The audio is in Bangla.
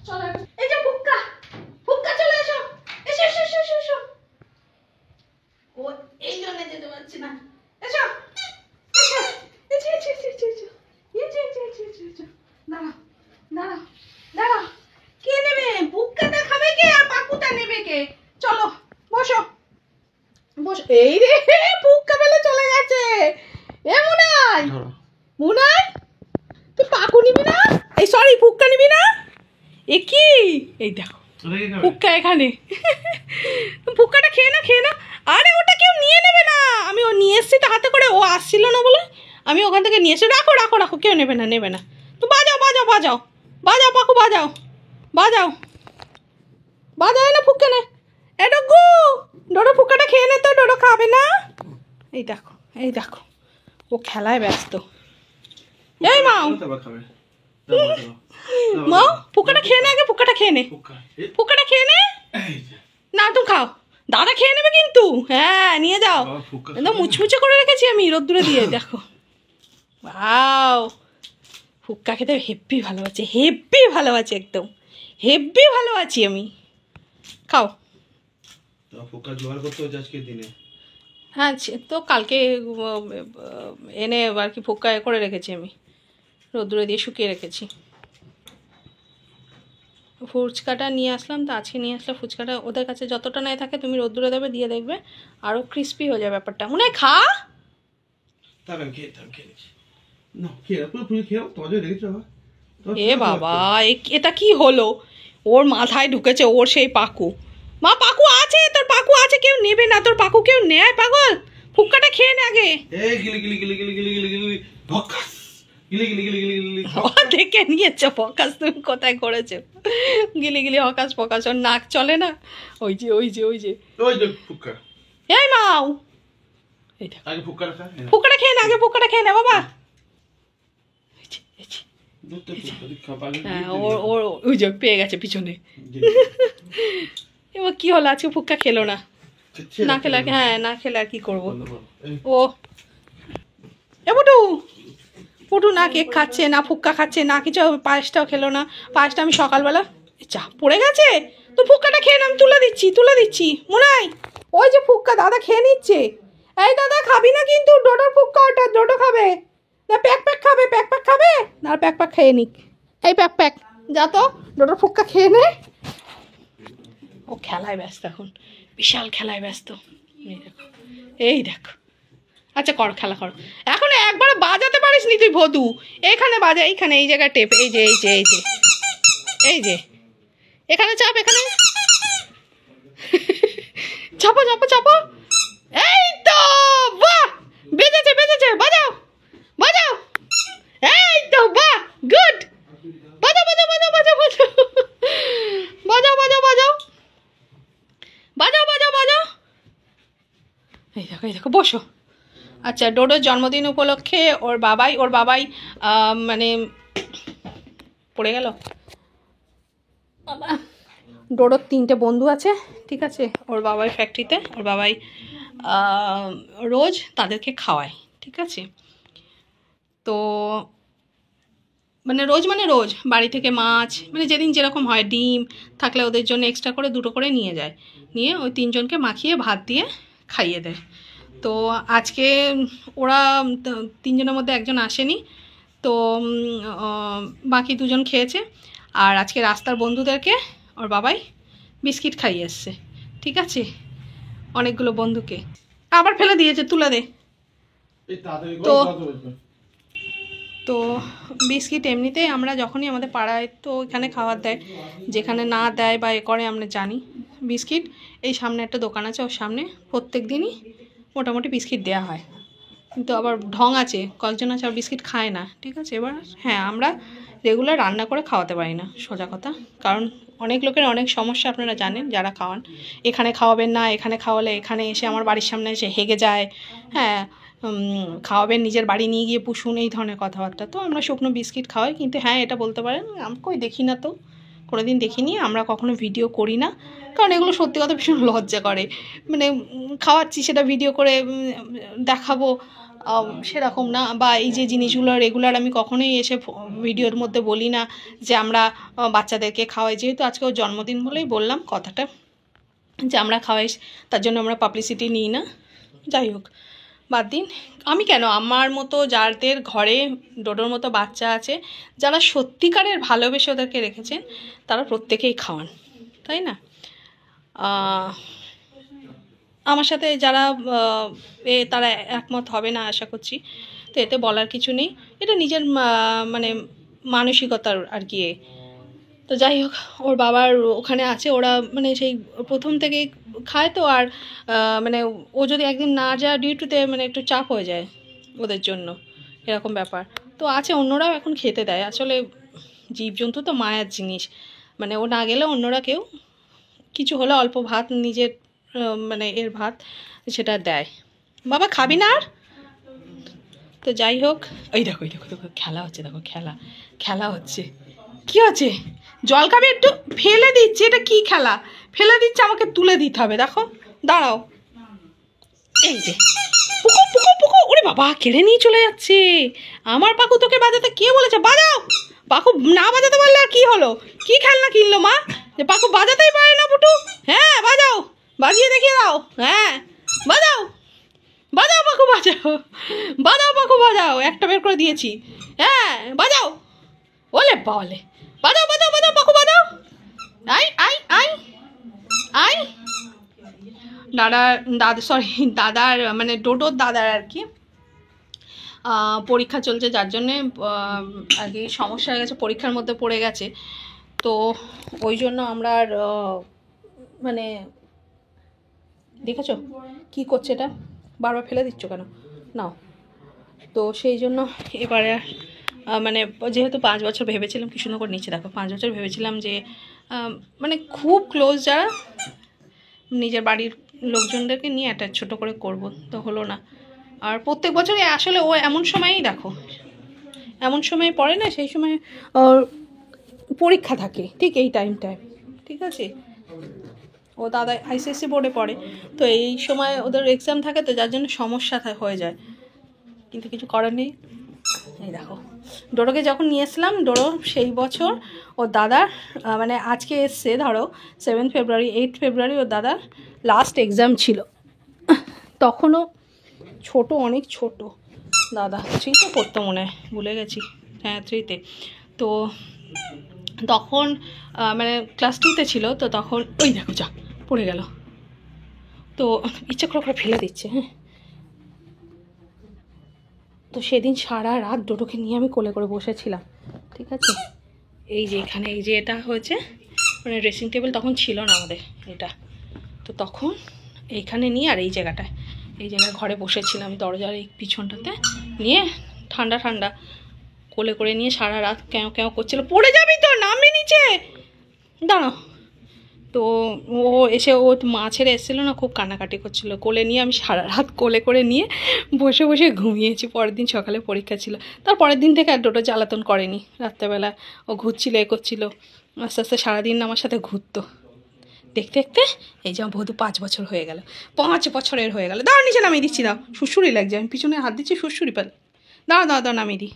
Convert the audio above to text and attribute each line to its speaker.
Speaker 1: চলো এই যে ফুক্কা ফুক্কা চলে এসো এসো এসো এসো এসো ও এই জন্য যেতে পারছি না এসো এসো এসো এসো এসো এসো এসো এসো এসো এসো এসো দাঁড়াও দাঁড়াও দাঁড়াও কে নেবে ফুক্কাটা খাবে কে আর পাকুটা নেবে কে চলো বসো বসো এই রে ফুক্কা বেলে চলে গেছে এ মুনাই মুনাই তুই পাকু নিবি না এই সরি ফুক্কা নিবি না এ কি এই দেখো ফুক্কা এখানে ফুক্কাটা খেয়ে না আরে ওটা কেউ নিয়ে নেবে না আমি ও নিয়ে এসছি তো হাতে করে ও আসছিল না বলে আমি ওখান থেকে নিয়ে এসে রাখো রাখো রাখো কেউ নেবে না তো বাজাও বাজাও বাজাও বাজাও পাকু বাজাও বাজাও বাজাও না ফুক্কা নে এ ডগু ডোডো ফুক্কাটা খেয়ে নে তো ডোডো খাবে না এই দেখো ও খেলায় ব্যস্ত এই মাও মাও ফুক্কাটা খেয়ে নে আগে ফুক্কাটা খেয়ে নে ফুক্কাটা খেয়ে নে না তুমি খাও দাদা খেয়ে নেবে কিন্তু হ্যাঁ নিয়ে যাও একদম মুচমুচে করে রেখেছি আমি রোদ্দুরে দিয়ে দেখো ওয়াও ফুক্কা খেতে হেব্বি ভালোবাসি একদম হেব্বি ভালো আছি আমি খাও
Speaker 2: ফুক্কা জোগাড় করতে হচ্ছে আজকের দিনে
Speaker 1: হ্যাঁ তো কালকে এনে আর কি ফুক্কা করে রেখেছি আমি রোদ্দুরে দিয়ে শুকিয়ে রেখেছি ফুচকাটা নিয়ে আসলাম তো আজকে নিয়ে আসলে ফুচকাটা ওদের কাছে যতটা নাই থাকে তুমি রোদ্দুরে দেবে দিয়ে দেখবে আরও ক্রিস্পি হয়ে যাবে ব্যাপারটা মনে হয় খা এ বাবা এটা কি হলো ওর মাথায় ঢুকেছে ওর সেই পাকু মা পাকু আছে তোর পাকু আছে কেউ নেবে না তোর পাকু কেউ নেয় পাগল ফুক্কাটা খেয়ে নে আগে দেখে নিয়েছো ফকাস তুমি কোথায় করেছো গিলি হকাস ফকাস ওর নাক চলে না ওই যে
Speaker 2: ফুক্কা
Speaker 1: এই মাও
Speaker 2: আগে
Speaker 1: ফুক্কাটা খেয়ে না আগে ফুক্কাটা খেয়ে না বাবা হ্যাঁ ওর ওই যে পেয়ে গেছে পিছনে এবার কি হলো আজকে ফুক্কা খেলো না না খেলে হ্যাঁ না খেলে আর কি করবো ও এ পুটু না কেক খাচ্ছে না ফুক্কা খাচ্ছে না কিছু পায়েসটাও খেলো না পায়েসটা আমি সকালবেলা চা পড়ে গেছে তো ফুক্কাটা খেয়ে না আমি তুলে দিচ্ছি মুনাই ওই যে ফুক্কা দাদা খেয়ে নিচ্ছে এই দাদা খাবি না কিন্তু ডোডোর ফুক্কা ওটা ডোডো খাবে না প্যাক খাবে না প্যাক খেয়ে নিক এই প্যাক যা তো ডোডোর ফুক্কা খেয়ে নে ও খেলায় ব্যস্ত এখন বিশাল খেলায় ব্যস্ত এই দেখো আচ্ছা কর খেলা কর এখন একবার বাজাতে পারিস নি তুই ভদু এখানে বাজা এইখানে এই জায়গায় টেপ এই যে এখানে চাপ এখানে চাপো এই তো বাহ বেজেছে বাজাও এই তো বাহ গুড বাজাও এই দেখো বসো আচ্ছা ডোডোর জন্মদিন উপলক্ষে ওর বাবাই মানে পড়ে গেল ডোডোর 3টে বন্ধু আছে ঠিক আছে ওর বাবাই ফ্যাক্টরিতে ওর বাবাই রোজ তাদেরকে খাওয়ায় ঠিক আছে তো রোজ বাড়ি থেকে মাছ মানে যেদিন যেরকম হয় ডিম থাকলে ওদের জন্য এক্সট্রা করে 2টো করে নিয়ে যায় নিয়ে ওই 3জনকে মাখিয়ে ভাত দিয়ে খাইয়ে দেয় তো আজকে ওরা 3জনের মধ্যে একজন আসেনি তো বাকি 2জন খেয়েছে আর আজকে রাস্তার বন্ধুদেরকে ওর বাবাই বিস্কিট খাইয়ে এসছে ঠিক আছে অনেকগুলো বন্ধুকে আবার ফেলে দিয়েছে তুলে দে তো বিস্কিট এমনিতেই আমরা যখনই আমাদের পাড়ায় তো এখানে খাবার দেয় যেখানে না দেয় বা এ করে আমরা জানি বিস্কিট এই সামনে একটা দোকান আছে ওর সামনে প্রত্যেক দিনই মোটামুটি বিস্কিট দেওয়া হয় কিন্তু আবার ঢং আছে কয়েকজন আছে আর বিস্কিট খায় না ঠিক আছে এবার হ্যাঁ আমরা রেগুলার রান্না করে খাওয়াতে পারি না সোজা কথা কারণ অনেক লোকের অনেক সমস্যা আপনারা জানেন যারা খাওয়ান এখানে খাওয়াবেন না এখানে খাওয়ালে এখানে এসে আমার বাড়ির সামনে এসে হেগে যায় হ্যাঁ খাওয়াবেন নিজের বাড়ি নিয়ে গিয়ে পুষুন এই ধরনের কথাবার্তা তো আমরা শুকনো বিস্কিট খাওয়াই কিন্তু হ্যাঁ এটা বলতে পারেন আমি কই দেখি না তো কোনোদিন দেখিনি আমরা কখনো ভিডিও করি না কারণ এগুলো সত্যি কথা ভীষণ লজ্জা করে মানে খাওয়াচ্ছি সেটা ভিডিও করে দেখাবো সেরকম না, বা এই যে জিনিসগুলো রেগুলার আমি কখনোই এসে ভিডিওর মধ্যে বলি না যে আমরা বাচ্চাদেরকে খাওয়াই। যেহেতু আজকে ওর জন্মদিন বলেই বললাম কথাটা, যে আমরা খাওয়াই, তার জন্য আমরা পাবলিসিটি নিই না। যাই হোক, বাদ দিন। আমি কেন, আমার মতো যাদের ঘরে ডোডোর মতো বাচ্চা আছে, যারা সত্যিকারের ভালোবেসে ওদেরকে রেখেছেন, তারা প্রত্যেকেই খাওয়ান, তাই না? আমার সাথে যারা তারা একমত হবে না আশা করছি, তো এতে বলার কিছু নেই, এটা নিজের মানে মানসিকতার আর কি। তো যাই হোক, ওর বাবার ওখানে আছে, ওরা মানে সেই প্রথম থেকেই খায় তো। আর মানে ও যদি একদিন না যায় ডিউটিতে, মানে একটু চাপ হয়ে যায় ওদের জন্য, এরকম ব্যাপার তো আছে। অন্যরাও এখন খেতে দেয়, আসলে জীবজন্তু তো মায়ার জিনিস, মানে ও না গেলে অন্যরা কেউ কিছু হলে অল্প ভাত, নিজের মানে এর ভাত সেটা দেয়। বাবা খাবি না আর? তো যাই হোক, ওই দেখো ওই দেখো দেখো খেলা হচ্ছে, দেখো খেলা খেলা হচ্ছে। কি হচ্ছে? জল খাবে একটু, ফেলে দিচ্ছে। এটা কি খেলা? ফেলে দিচ্ছে, আমাকে তুলে দিতে হবে। দেখো, দাঁড়াও, এই যে পুকু পুকু পুকু, ওরে বাবা কেড়ে নিয়ে চলে যাচ্ছে। আমার পাকু তোকে বাজাতে কে বলেছে? বাজাও। পাকু না বাজাতে পারলে আর কি হলো? কি খেলনা কিনলো মা যে পাকু বাজাতেই পারে না? পুটু, হ্যাঁ বাজাও, বাজিয়ে দেখিয়ে দাও। হ্যাঁ বাজাও, বাজাও পাকু বাজাও, বাজাও পাকু বাজাও। একটা বের করে দিয়েছি, হ্যাঁ বাজাও। ওলে বলে, বাজাও বাজাও বাজাও পাকু বাজাও। I I I I. দাদার মানে ডোডোর দাদার আর কি পরীক্ষা চলছে, যার জন্যে আর কি সমস্যা হয়ে গেছে, পরীক্ষার মধ্যে পড়ে গেছে। তো ওই জন্য আমরা আর মানে দেখেছো কি করছে, এটা বারবার ফেলে দিচ্ছ কেন? নাও। তো সেই জন্য এবারে মানে যেহেতু 5 বছর ভেবেছিলাম, কি সুন্দর করে নিচে দেখো, 5 বছর ভেবেছিলাম যে মানে খুব ক্লোজ যারা, নিজের বাড়ির লোকজনদেরকে নিয়ে একটা ছোট করে করব, তো হলো না। আর প্রত্যেক বছরই আসলে ও এমন সময়ই দেখো, এমন সময় পড়ে না, সেই সময় ওর পরীক্ষা থাকে ঠিক এই টাইমটায়, ঠিক আছে? ও দাদা আইসিএসসি বোর্ডে পড়ে, তো এই সময় ওদের এক্সাম থাকে, তো যার জন্য সমস্যা হয়ে যায়, কিন্তু কিছু করার নেই। এই দেখো, ডোরোকে যখন নিয়ে এসলাম, ডোরো সেই বছর ওর দাদার মানে আজকে এসছে ধরো 7 ফেব্রুয়ারি, 8 ফেব্রুয়ারি ওর দাদার লাস্ট এক্সাম ছিল। তখনও ছোট, অনেক ছোট দাদা, 3তে পড়তো মনে হয়, ভুলে গেছি, হ্যাঁ 3তে। তো তখন মানে ক্লাস 2তে ছিল, তো তখন ওই দেখো যা পড়ে গেল, তো ইচ্ছা করে ফেলে দিচ্ছে। হ্যাঁ, তো সেদিন সারা রাত ডোডোকে নিয়ে আমি কোলে করে বসেছিলাম, ঠিক আছে? এই যে এখানে, এই যে এটা হয়েছে মানে ড্রেসিং টেবিল তখন ছিল না আমাদের এটা, তো তখন এইখানে নিয়ে আর এই জায়গাটায় ঘরে বসেছিলাম আমি, দরজার এই পিছনটাতে নিয়ে ঠান্ডা ঠান্ডা কোলে করে নিয়ে সারা রাত কেউ কেউ করছিল। পড়ে যাবি তো, নামবি নিচে, দাঁড়াও। তো ও এসে, ও মা ছেড়ে এসেছিলো না, খুব কান্নাকাটি করছিল, কোলে নিয়ে আমি সারা রাত কোলে করে নিয়ে বসে বসে ঘুমিয়েছি। পরের দিন সকালে পরীক্ষা ছিল, তার পরের দিন থেকে আর ডোডো জ্বালাতন করেনি। রাত্রেবেলা ও ঘুরছিল, এ করছিল, আস্তে আস্তে সারাদিন আমার সাথে ঘুরতো। দেখতে দেখতে এই যে বধূ 5 বছর হয়ে গেল, 5 বছরের হয়ে গেল। দাও নিচে নামিয়ে দিচ্ছি, দাও, সুড়সুড়ি লাগছে, আমি পিছনে হাত দিচ্ছি, সুড়সুড়ি পেলে, দাও দাও দাও নামিয়ে দিই।